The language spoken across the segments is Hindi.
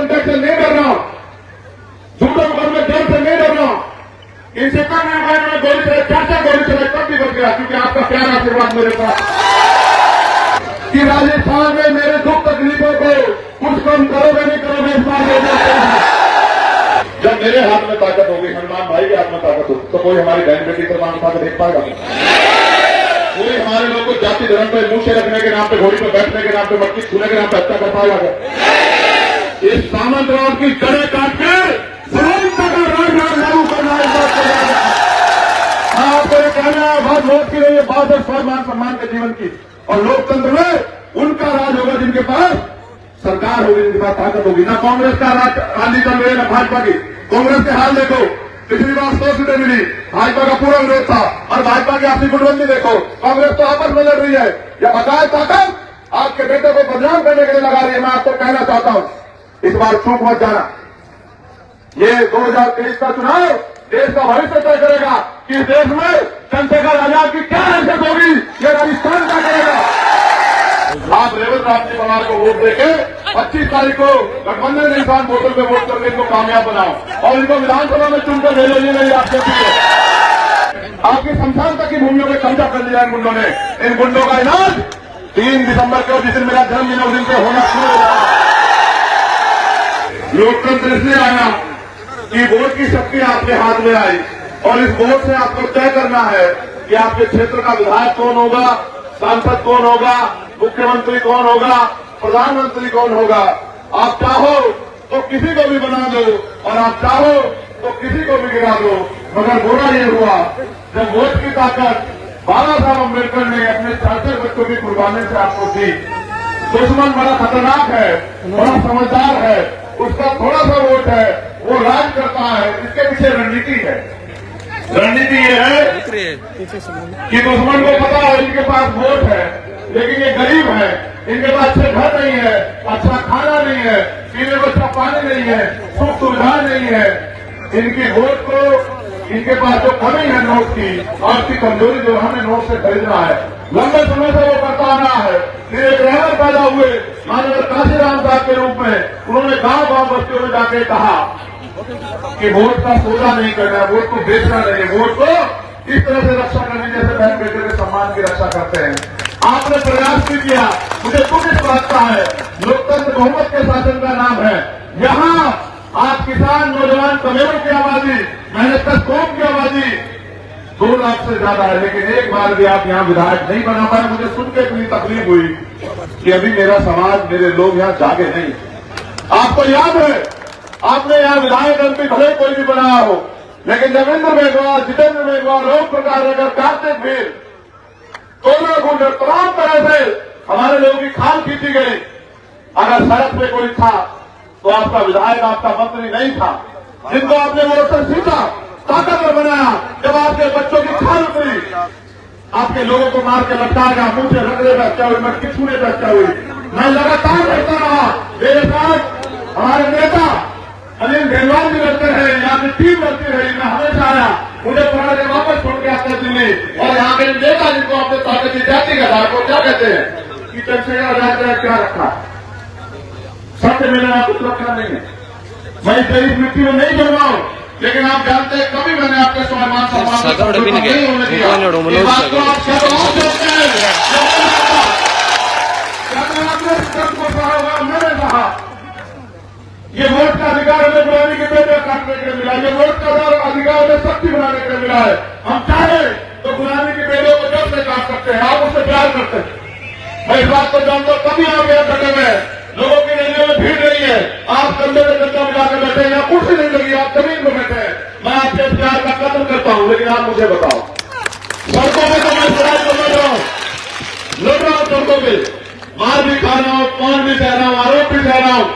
कंटेक्ट से नहीं डर रहा हूं, झूठे मुकदमे में डर से नहीं डर रहा हूं। इनसे कम में गोली चले, 4 गोली चले, तब भी बच गया, क्योंकि आपका प्यारा आशीर्वाद मेरे पास कि राजस्थान में मेरे दुख तकलीफों को कुछ कम करोगे नहीं करोगे, इस बार जब मेरे हाथ में ताकत होगी, हनुमान भाई के हाथ में ताकत होगी, तो कोई हमारी बहन बेटी पर मान उठा कर देख पाएगा? कोई हमारे लोगों को जाति धर्म पे मुंह से रखने के नाम पे, घोड़ी पर बैठने के नाम पे, मक्खी छूने के नाम पे हत्या कर पाएगा? इस सामंतवाद की जड़ें काट के समानता का राजनाथ लागू करना, इस बात को याद रखना। आपको ये कहना है बात वोट की नहीं है, बात है स्वाभिमान सम्मान के जीवन की। और लोकतंत्र में उनका राज होगा जिनके पास सरकार होगी, जिनके पास ताकत होगी। ना कांग्रेस का राजनीति चल रही है, ना भाजपा की। कांग्रेस के हाल देखो, पिछली बार 100 सीटें मिली, भाजपा का पूरा विरोध था, और भाजपा की आपसी गुटबंदी देखो, कांग्रेस तो आपस में लड़ रही है। यह बकाया ताकत आपके बेटे को बदनाम करने के लिए लगा रही है। मैं आपको कहना चाहता हूं, इस बार चूक मत जाना। ये 2023 का चुनाव देश का भविष्य तय करेगा कि इस देश में चंद्रशेखर आजाद की क्या हैसियत होगी, ये राजस्थान का करेगा। आप रेवत रामजी पवार को वोट देके 25 तारीख को गठबंधन के इंसान वोटर पे वोट करके इनको कामयाब बनाओ और इनको विधानसभा में चुनकर भेजो। ये मेरी आपसे अपील है। आपकी शमशान तक की भूमियों पे कब्जा कर लिया इन गुंडों ने। इन गुंडों का इलाज 3 दिसंबर को, जिस दिन मेरा जन्मदिन, उस दिन से होना शुरू हो जाएगा। लोकतंत्र इसलिए आया कि वोट की शक्ति आपके हाथ में आई, और इस वोट से आपको तय करना है कि आपके क्षेत्र का विधायक कौन होगा, सांसद कौन होगा, मुख्यमंत्री कौन होगा, प्रधानमंत्री कौन होगा। आप चाहो तो किसी को भी बना दो, और आप चाहो तो किसी को भी गिरा दो, मगर बुरा ये हुआ जब वोट की ताकत बाबा साहब अम्बेडकर ने अपने 4 बच्चों की कुर्बानी से आपको दी। दुश्मन बड़ा खतरनाक है, बड़ा समझदार है, उसका थोड़ा सा वोट है, वो राज करता है। इसके पीछे रणनीति है। रणनीति ये है कि दुश्मन को पता है इनके पास वोट है, लेकिन ये गरीब है, इनके पास अच्छे घर नहीं है, अच्छा खाना नहीं है, पीने को अच्छा पानी नहीं है, सुख सुविधा नहीं है। इनकी वोट को, इनके पास जो कमी है नोट की, आर्थिक कमजोरी जो हमें नोट से खरीदना है, लंबे समय से वो करता रहा है। फिर एक रहबर पैदा हुए माननीय काशीराम साहब के रूप में, उन्होंने गांव बस्तियों में जाके कहा कि वोट का सौदा नहीं करना है, वोट को बेचना नहीं है, वोट को इस तरह से रक्षा करने जैसे बहन बेटे के सम्मान की रक्षा करते हैं। आपने प्रयास भी किया, मुझे दुख इस बात का है। लोकतंत्र बहुमत के शासन का नाम है। यहाँ आप किसान, नौजवान, कमेरों की आबादी, मेहनत कौम की आबादी 2 लाख से ज्यादा है, लेकिन एक बार भी आप यहाँ विधायक नहीं बना पाए। मुझे सुन के इतनी तकलीफ हुई कि अभी मेरा समाज, मेरे लोग यहाँ जागे नहीं। आपको याद है, आपने यहाँ विधायक एमपी भले कोई भी बनाया हो, लेकिन देवेंद्र मेघवाल, जितेंद्र मेघवाल, ओम प्रकाश नगर, कार्तिक भीर, दोनों गुंडे, तमाम तरह से हमारे लोगों की खाल खींची गई। अगर सड़क पे कोई था तो आपका विधायक, आपका मंत्री नहीं था, जिनको आपने वोट से सीधा ताकतवर बनाया। जब आपके बच्चों की खाल उतरी, आपके लोगों को मार के लटकाएगा, मुंह से रगड़े पे हत्या हुई, मटकी छूने पे हत्या हुई। मैं लगातार लड़ता रहा, मेरे साथ हमारे नेता अनिल ढेलवाल भी लड़ते रहे, यहाँ की टीम लड़ती रही। मैं हमेशा आया, मुझे पकड़ के वापस छोड़ के आते दिल्ली, और यहाँ के नेता जिनको आपने ताकत दी जाती है, को क्या कहते हैं कि चंद्रशेखर आजाद ने क्या रखा, सत्य मिलना कुछ रखा नहीं है। मैं इस गरीब मिट्टी में नहीं जन्माऊं, लेकिन आप जानते हैं कभी मैंने आपके स्वाभिमान सम्मान नहीं होने दिया। इस बात को आप क्या मैंने कहा, ये वोट का अधिकार हमें गुलामी के बेटे काटने के लिए मिला, ये वोट का अधिकार हमें शक्ति बनाने के लिए मिला है। हम चाहे तो गुलामी के बेटों को जब से काट सकते हैं, आप उससे प्यार करते हैं। मैं इस बात को जानता हूं, कभी आप यहाँ खड़े में लोगों की रैलियों में भीड़ नहीं है, आप कंधे में कंधा मिलाकर बैठे हैं, कुर्सी नहीं लगी, आप जमीन में बैठे हैं। मैं आपके प्यार का कदर करता हूं, लेकिन आप मुझे बताओ, सड़कों में तो मैं सड़क पर लड़ रहा हूं, सड़कों में मार भी खा रहा हूं, कौन भी कह रहा हूं, आरोप भी कह रहा हूं,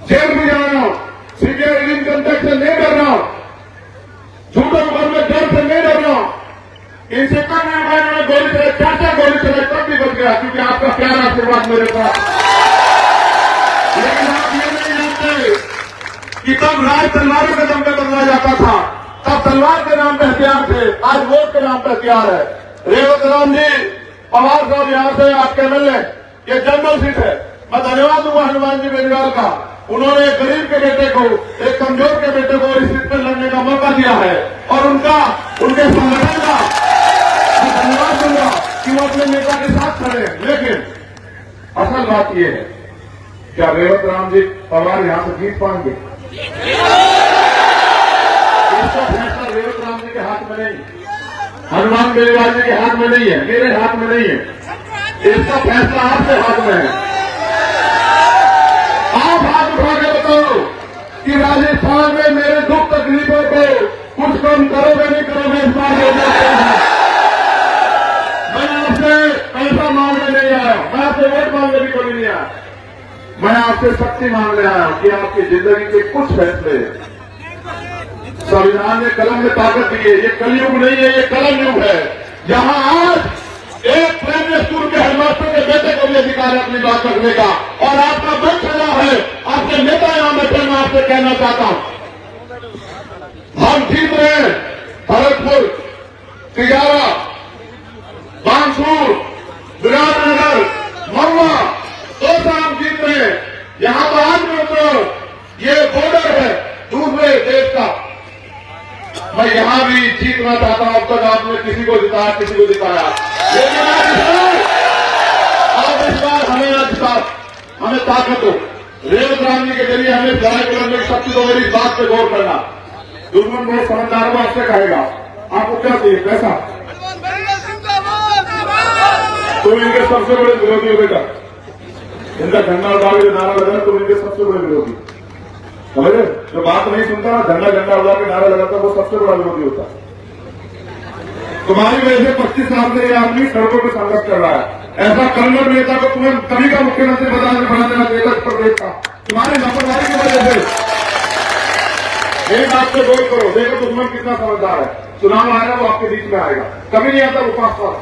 जेल भी जा रहा हूं, सीबीआई इनकम टैक्स से नहीं डर रहा हूं, झूठे मुकदमे में डर से नहीं डर रहा हूं। इनसे कम में गोली चले, 4 गोली चले, तब भी बच गया, क्योंकि आपका प्यारा आशीर्वाद मेरे पास। लेकिन आप ये नहीं जानते कि तब राज तलवारों के दम पे बदला जाता था, तब तलवार के नाम पे हथियार थे, आज वोट के नाम पे हथियार है। रेवत राम जी पवार साहब यहाँ से आपके एमएलए, ये जनरल सीट है। मैं धन्यवाद दूंगा हनुमान जी बेनीवाल का उन्होंने एक गरीब के बेटे को, एक कमजोर के बेटे को इस सीट पर लड़ने का मौका दिया है और उनके संगठन का मैं धन्यवाद दूंगा कि वो अपने नेता के साथ खड़े हैं। लेकिन असल बात यह है, क्या रेवत राम जी पवार यहां से जीत पाएंगे? इसका फैसला रेवत राम जी के हाथ में नहीं, हनुमान बेनीवाल जी के हाथ में नहीं है, मेरे हाथ में नहीं है। इसका फैसला आपके हाथ में है। आप हाथ उठा के बताओ कि राजस्थान में मेरे दुख तकलीफों को कुछ कम करोगे नहीं करोगे? इस बार मैं आपसे पैसा मांगने नहीं आया, मैं आपसे वोट मांगने भी कभी नहीं आया, मैं आपसे शक्ति मांगने आया हूं कि आपकी जिंदगी के कुछ फैसले संविधान ने कलम में ताकत दी है। ये कलयुग नहीं है, ये कलम युग है, जहां आज एक प्राइमरी स्कूल के हेडमास्टर के बेटे को भी अधिकार है अपनी बात रखने का, और आपका वक्त चला है, आपके नेता यहां बैठे, मैं आपसे कहना चाहता हूं, हम जीत रहे हैं भरतपुर, तिजारा, बांसुर, विराटनगर, महुआ, तो हम जीत रहे हैं। यहां पर आज तो ये बॉर्डर है दूसरे देश का, मैं यहां भी जीतना चाहता हूं। अब तक आपने किसी को जिताया, किसी को जिताया, लेकिन आज इस बार हमें ताकत हो। रेवत राम जी के जरिए हमें लड़ाई को लड़ने की शक्ति तो मेरी इस बात पे गौर करना। दुश्मन बहुत समझदार हो, आपसे कहेगा आपको क्या चाहिए? पैसा। तुम इनके सबसे बड़े विरोधी हो बेटा, इनका झंडा उड़ा के नारा लगा, तुम इनके सबसे बड़े विरोधी। समझे? जो बात नहीं सुनता ना, झंडा उड़ा के नारा लगाता, वो सबसे बड़ा विरोधी होता। तुम्हारी वजह से 25 साल से ये आदमी सड़कों पर संघर्ष कर रहा है। ऐसा कर्मठ नेता को तुम्हें कभी का मुख्यमंत्री बना देना चाहिए प्रदेश का, तुम्हारी लापरवाही की वजह से। एक आपसे बोल करो, देखो दुश्मन कितना समझदार है। चुनाव आएगा वो आपके बीच में आएगा, कभी नहीं आता वो पास पास,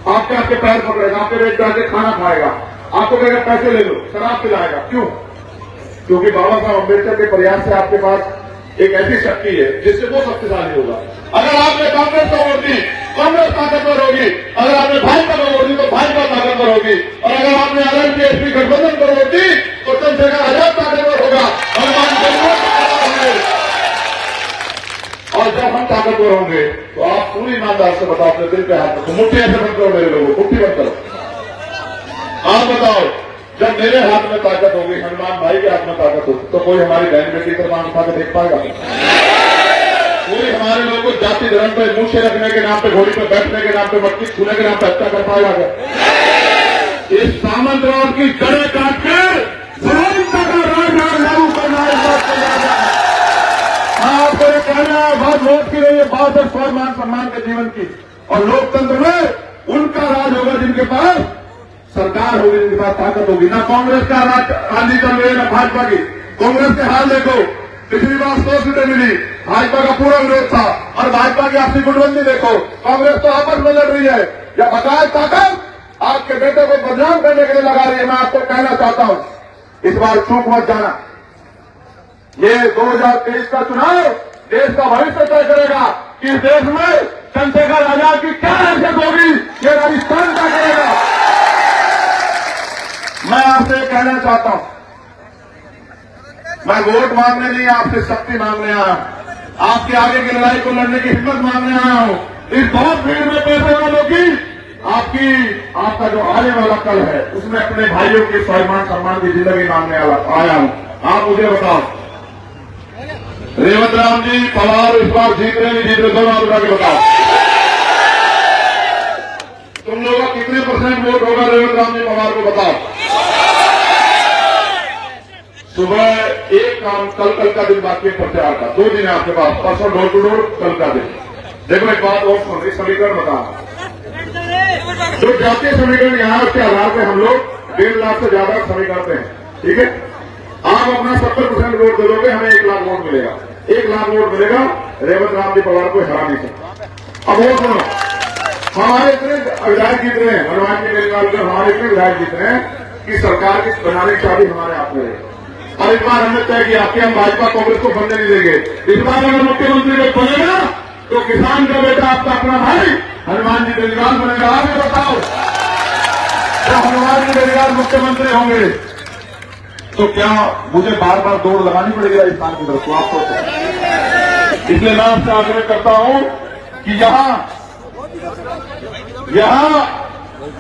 आपके पैर पकड़ेगा, आपके रेट जाके खाना खाएगा, आपको कहेगा पैसे ले लो, शराब पिलाएगा। क्यों? क्योंकि बाबा साहब अम्बेडकर के प्रयास से आपके पास एक ऐसी शक्ति है जिससे वो शक्तिशाली होगा। अगर आपने कांग्रेस को वोट दी, कांग्रेस ताकतवर होगी। अगर आपने भाजपा को वोट दी तो भाजपा ताकतवर होगी। और अगर आपने आरएलपी गठबंधन को वोट दी तो चंद्रशेखर आजाद ताकतवर होगा, और जब हम ताकतवर होंगे तो आप पूरी ईमानदार से बताओ, अपने दिल पे हाथ रखो, मुट्ठी ऐसे बंद करो मेरे लोगों, मुट्ठी बंद करो। आप बताओ, जब मेरे हाथ में ताकत होगी, हनुमान भाई के हाथ में ताकत होगी, तो कोई हमारी बहन बेटी पर मान उठा के देख पाएगा? कोई हमारे लोगों को जाति धर्म पे मुंह से रखने के नाम पे, घोड़ी पे बैठने के नाम पे, मटकी छूने के नाम पे हत्या कर पाएगा क्या? इस सामंतवाद की जड़ें काट कर समानता का राजधान लागू करना है। आपको ये कहना है, बात वोट की नहीं है, बात है स्वाभिमान सम्मान के जीवन की। और लोकतंत्र में उनका राज होगा जिनके पास सरकार होगी, जिनके पास ताकत होगी। ना कांग्रेस का राजनीति चल रही है, ना भाजपा की। कांग्रेस के हाल देखो, पिछली बार 100 सीटें मिली, भाजपा का पूरा विरोध था, और भाजपा की आपसी गुटबंदी देखो, कांग्रेस तो आपस में लड़ रही है। या बकाया ताकत आपके बेटे को बदनाम करने के लिए लगा रही है। मैं आपको कहना चाहता हूं, इस बार चूक मत जाना। ये 2023 का चुनाव देश का भविष्य तय करेगा कि इस देश में चंद्रशेखर आजाद की क्या हैसियत होगी, ये राजस्थान का करेगा। मैं आपसे कहना चाहता हूं, मैं वोट मांगने नहीं, आपसे शक्ति मांगने आया हूं, आपके आगे की लड़ाई को लड़ने की हिम्मत मांगने आया हूं। इस बहुत भीड़ में पैसे वालों की आपका जो आने वाला कल है, उसमें अपने भाइयों के स्वाभिमान सम्मान की जिंदगी मांगने आया हूं। आप मुझे बताओ, रेवत राम जी पवार इस बार जीत रहे नहीं जीत रहे? दोनों हाथ उठा के बताओ, तुम लोगों का कितने % वोट होगा रेवत राम जी पवार को? बताओ। सुबह एक काम, कल का दिन बाकी है प्रचार का, 2 दिन है आपके पास, परसों डोर टू डोर, कल का दिन। देखो एक बात और सुन, समीकरण बताओ, जो जातीय समीकरण यहाँ के आधार पर हम लोग 1.5 लाख से ज्यादा समीकरण हैं, ठीक है? आप अपना 70% वोट दे दोगे, हमें 1 लाख वोट मिलेगा। 1 लाख वोट मिलेगा, रेवत राम जी पवार को हरा नहीं सकता। अब वो सुनो, हमारे इतने विधायक जीत रहे हैं, हनुमान जी मेरे में हमारे इतने विधायक जीत रहे हैं कि सरकार की बनाने की चाबी हमारे हाथ में है। और इस बार हमने तय किया कि हम भाजपा कांग्रेस को बनने नहीं देंगे। इस बार अगर मुख्यमंत्री को बनेगा तो किसान का बेटा, आपका अपना भाई हनुमान जी बेनीवाल बनेगा। आप बताओ, तो हनुमान जी बेनीवाल मुख्यमंत्री होंगे तो क्या मुझे बार बार दौड़ लगानी पड़ेगी राजस्थान की तरफ? तो आप सोचो। इसलिए मैं आपसे आग्रह करता हूं कि यहां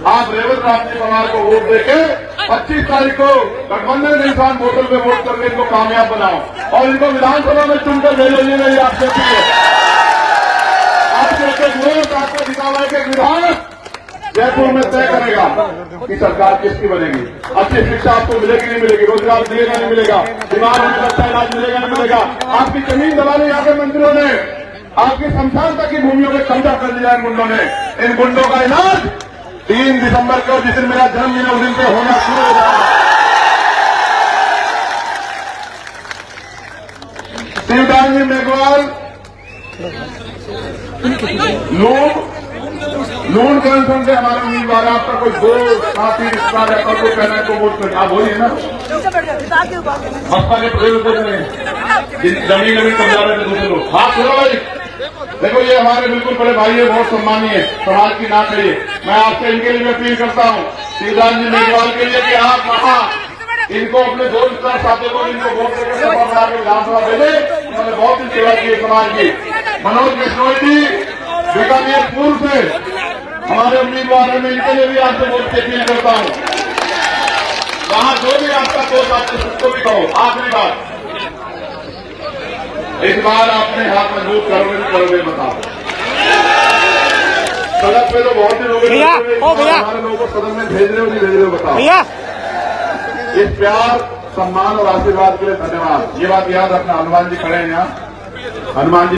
आप रेवत रामजी पवार को वोट देके 25 तारीख को गठबंधन के इंसान वोटर पे वोट करके इनको कामयाब बनाओ और इनको विधानसभा में चुनकर भेजो। ये मेरी आपसे अपील है। आपके वोट आपको दिखावा के विधान जयपुर में तय करेगा कि सरकार किसकी बनेगी। अच्छी शिक्षा आपको मिलेगी नहीं मिलेगी, रोजगार मिलेगा नहीं मिलेगा, बीमार होने का अच्छा इलाज मिलेगा नहीं मिलेगा। आपकी जमीन दबाने यहाँ के मंत्रियों ने आपकी शमशान तक की भूमियों पे कब्जा कर लिया इन गुंडों ने। इन गुंडों का इलाज 3 दिसंबर को जिस दिन मेरा जन्मदिन है उस दिन से होना शुरू हो जाएगा। शिवदास जी मेघवाल लूण कनेक्शन से हमारे उम्मीदवार है। आपका कोई दोस्त साथी रिश्तेदार है कोई कहना है तो वोट कर आप बोलिए ना। बसपा के प्रदेश जमीन कब्जा रहे थे दूसरे लोग। हाथ खोलो भाई। देखो ये हमारे बिल्कुल बड़े भाई है, बहुत सम्मानीय है, समाज की नाक है। मैं आपसे इनके लिए अपील करता हूँ शिवदास जी मेघवाल के लिए कि आप वहां इनको अपने दोस्त साथियों को इनको वोट देकर सभा बना के विधानसभा भेजे। उन्होंने बहुत ही सेवा की समाज की। मनोज बिश्नोई जी बीकानेर पूर्व से हमारे उम्मीदवार हैं, मैं इनके लिए भी आपसे वोट की अपील करता हूँ। वहां जो भी आपका दोस्त आपको सबको भी कहो। आखिरी बात, इस बार आपने हाथ मजबूत करोगे बताओ। सड़क पे तो बहुत ही लोग हमारे लोगों को सदन में भेज रहे हो नहीं भेज रहे हो बताओ। इस प्यार सम्मान और आशीर्वाद के लिए धन्यवाद। ये बात याद रखना। हनुमान जी खड़े हैं यहाँ। हनुमान जी